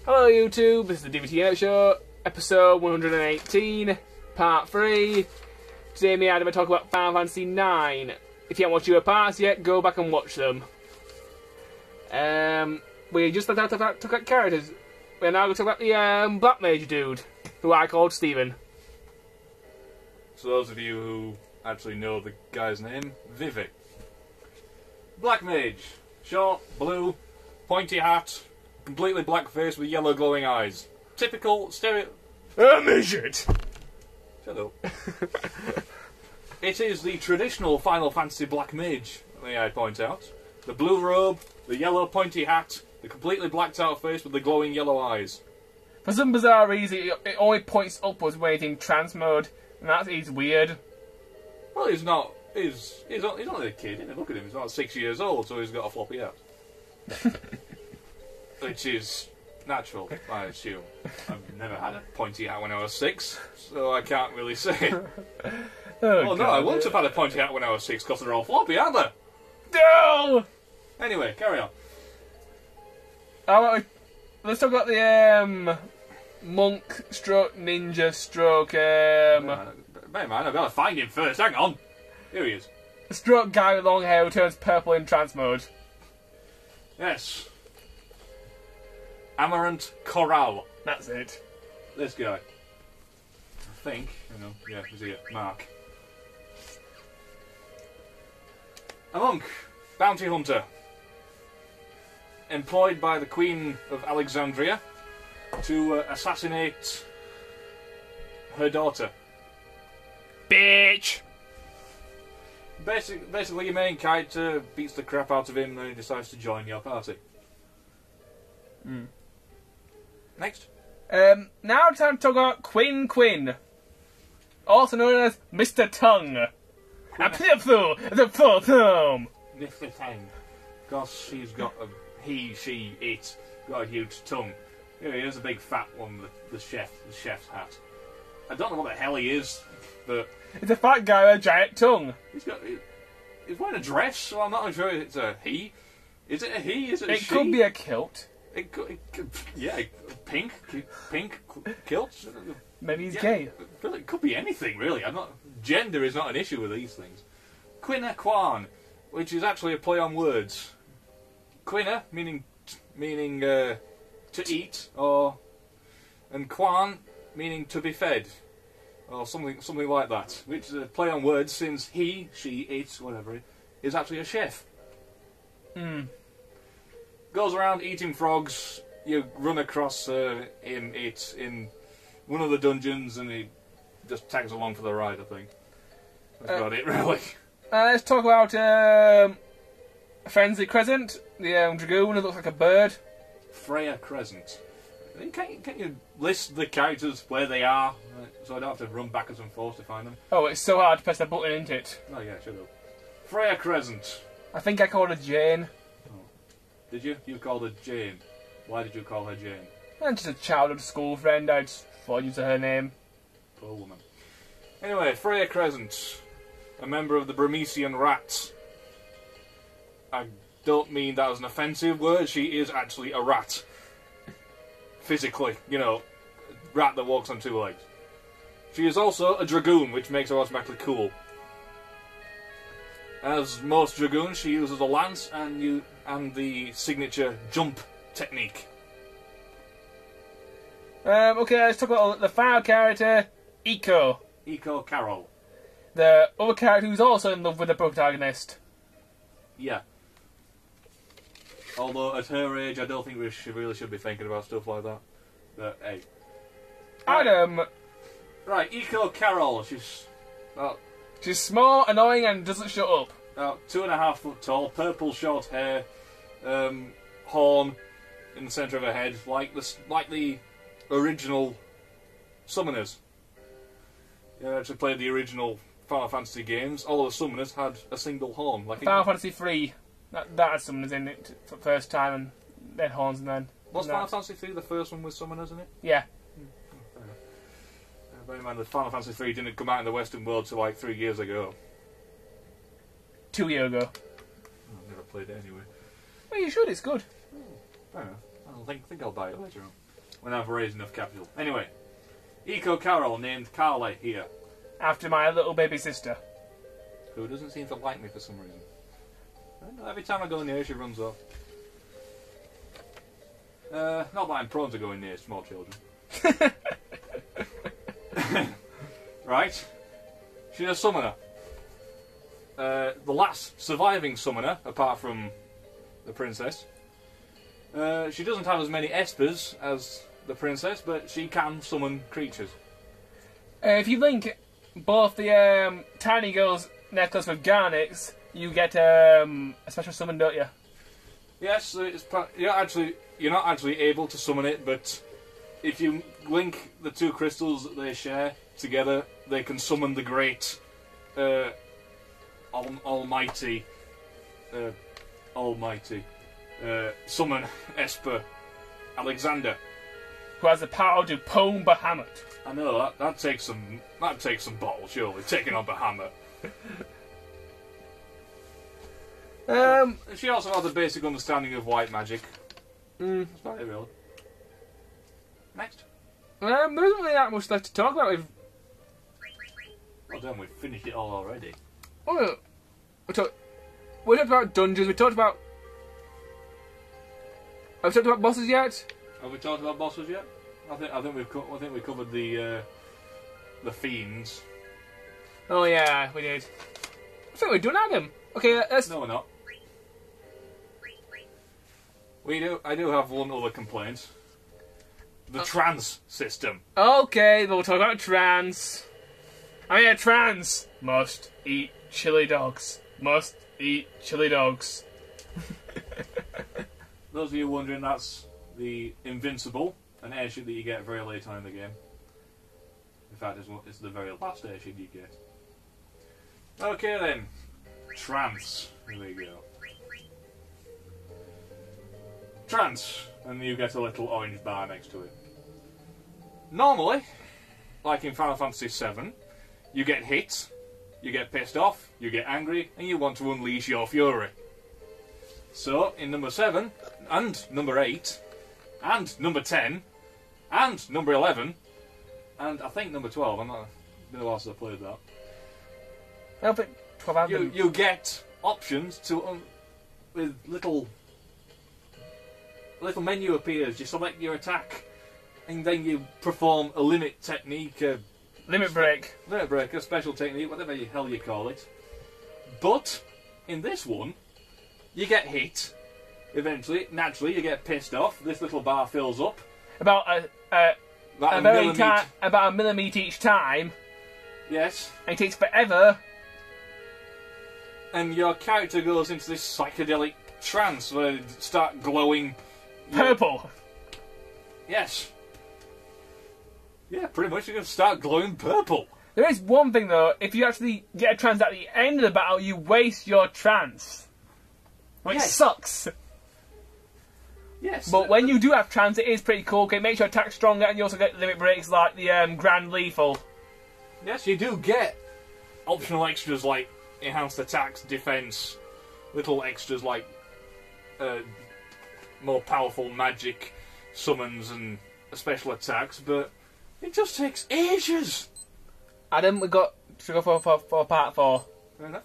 Hello YouTube, this is the Dbtgamer Show, episode 118, part 3. Today me and Adam will talk about Final Fantasy 9. If you haven't watched your parts yet, go back and watch them. We just took out characters. We're now going to talk about the Black Mage dude, who I called Steven. So those of you who actually know the guy's name, Vivi. Black Mage. Short, blue, pointy hat, completely black face with yellow glowing eyes. Typical stereo... Midget! Shut up. It is the traditional Final Fantasy Black Mage, may I point out. The blue robe, the yellow pointy hat, the completely blacked out face with the glowing yellow eyes. For some bizarre reason, it only points upwards when he's in trance mode, and that's weird. Well, he's not... He's only a kid, isn't he? Look at him, he's about 6 years old, so he's got a floppy hat. Which is natural, I assume. I've never had a pointy hat when I was 6, so I can't really say. Oh, No, I wouldn't have had a pointy hat when I was 6 because they're all floppy, aren't they? No! Anyway, carry on. Let's talk about the monk stroke ninja stroke Bear in mind, I've got to find him first, hang on. Here he is. stroke guy with long hair who turns purple in trance mode. Yes. Amaranth Corral. That's it. This guy. I think. Yeah, who's he? Mark. A monk. Bounty hunter. Employed by the Queen of Alexandria to assassinate her daughter. Bitch! Basically, your main character beats the crap out of him and then he decides to join your party. Next. Now it's time to talk about Quinn. Also known as Mr. Tongue. A pitiful, the full thumb. Nifty thing. Because she's got a it got a huge tongue. Here he is, a big fat one, the chef's hat. I don't know what the hell he is, but It's a fat guy with a giant tongue. he's wearing a dress, so I'm not sure it's a he. Is it a he? Is it a It she? could be a kilt. It could, yeah, pink kilt. Maybe he's Yeah, gay. Well, it could be anything, really. Gender is not an issue with these things. Quina Quan, which is actually a play on words. Quina meaning to eat, and Quan meaning to be fed, or something like that. Which is a play on words, since he, she, it, whatever, is actually a chef. Goes around eating frogs. You run across him in one of the dungeons, and he just tags along for the ride, I think. That's about it, really. Let's talk about Frenzy Crescent, the dragoon who looks like a bird. Freya Crescent. Can you list the characters where they are, so I don't have to run backwards and forwards to find them? Oh, it's so hard to press the button, isn't it? Oh yeah, shut up. Freya Crescent. I think I called her Jane. Did you? You called her Jane. Why did you call her Jane? And just a childhood school friend, I just thought I'd use her name. Poor woman. Anyway, Freya Crescent. A member of the Bromesian Rats. I don't mean that as an offensive word, she is actually a rat. Physically, rat that walks on 2 legs. She is also a dragoon, which makes her automatically cool. As most dragoons, she uses a lance and the signature jump technique. Okay, let's talk about the final character, Eiko. Eiko Carol. The other character who's also in love with the protagonist. Yeah. Although at her age, I don't think we really should be thinking about stuff like that. But hey. Adam. Right, Eiko Carol. She's small, annoying, and doesn't shut up. About 2.5 foot tall, purple short hair, horn in the centre of her head, like the original summoners. You actually played the original Final Fantasy games. All the summoners had a single horn. Final Fantasy 3. That had summoners in it for the first time, and then horns, and then. Was Final Fantasy 3 the first one with summoners in it? Yeah. Bear in mind that Final Fantasy 3 didn't come out in the Western world till like 3 years ago. 2 years ago. I've never played it anyway. Well, you should. It's good. Fair enough. I think I'll buy it later on. when I've raised enough capital. Anyway, Eco Carol named Carly here, After my little baby sister. who doesn't seem to like me for some reason. I don't know, every time I go near her, she runs off. Not that I'm prone to going near small children. Right? She's a summoner. The last surviving summoner, apart from the princess. She doesn't have as many espers as the princess, but she can summon creatures. If you link both the Tiny Girl's necklace with Garnet's, you get a special summon, don't you? Yes, you're not actually able to summon it, but if you link the two crystals that they share together, they can summon the great, almighty, summon Esper Alexander. Who has the power to pwn Bahamut. I know that takes some balls, surely, taking on Bahamut. She also has a basic understanding of white magic. That's about it, really. Next. There isn't really that much left to talk about. Well done, we've finished it all already. Oh, we talked about dungeons. We talked about. Have we talked about bosses yet? Have we talked about bosses yet? I think we covered the fiends. Oh yeah, we did. I think we're done, Adam. Okay, let's. No, we're not. I do have one other complaint. The trans system. Okay, we'll talk about trans. Trans must eat chili dogs. Must eat chili dogs. Those of you wondering, that's the Invincible, an airship that you get very late on in the game. In fact, it's the very last airship you get. Okay then, trans. Here we go. Trans, and you get a little orange bar next to it. Normally, like in Final Fantasy VII, you get hit, you get pissed off, you get angry, and you want to unleash your fury. So, in number 7, and number 8, and number 10, and number 11, and I think number 12, I'm not... been a while since I played that. No, but 12 You get options to... with little menu appears, you select your attack, and then you perform a limit technique, Limit break. Limit break, a special technique, whatever the hell you call it. But, in this one, you get hit, eventually, naturally you get pissed off, this little bar fills up. About a millimetre each time. Yes. And it takes forever. And your character goes into this psychedelic trance where you start glowing... Purple. Yes. Yeah, pretty much you're going to start glowing purple. There is one thing though, if you actually get a trance at the end of the battle, you waste your trance. Which sucks. Yes. But when you do have trance, it is pretty cool. It makes your attack stronger, and you also get limit breaks like the Grand Lethal. Yes, you do get optional extras like enhanced attacks, defense, little extras like more powerful magic summons and special attacks, but it just takes ages. Adam, we got to go for part 4. Fair enough.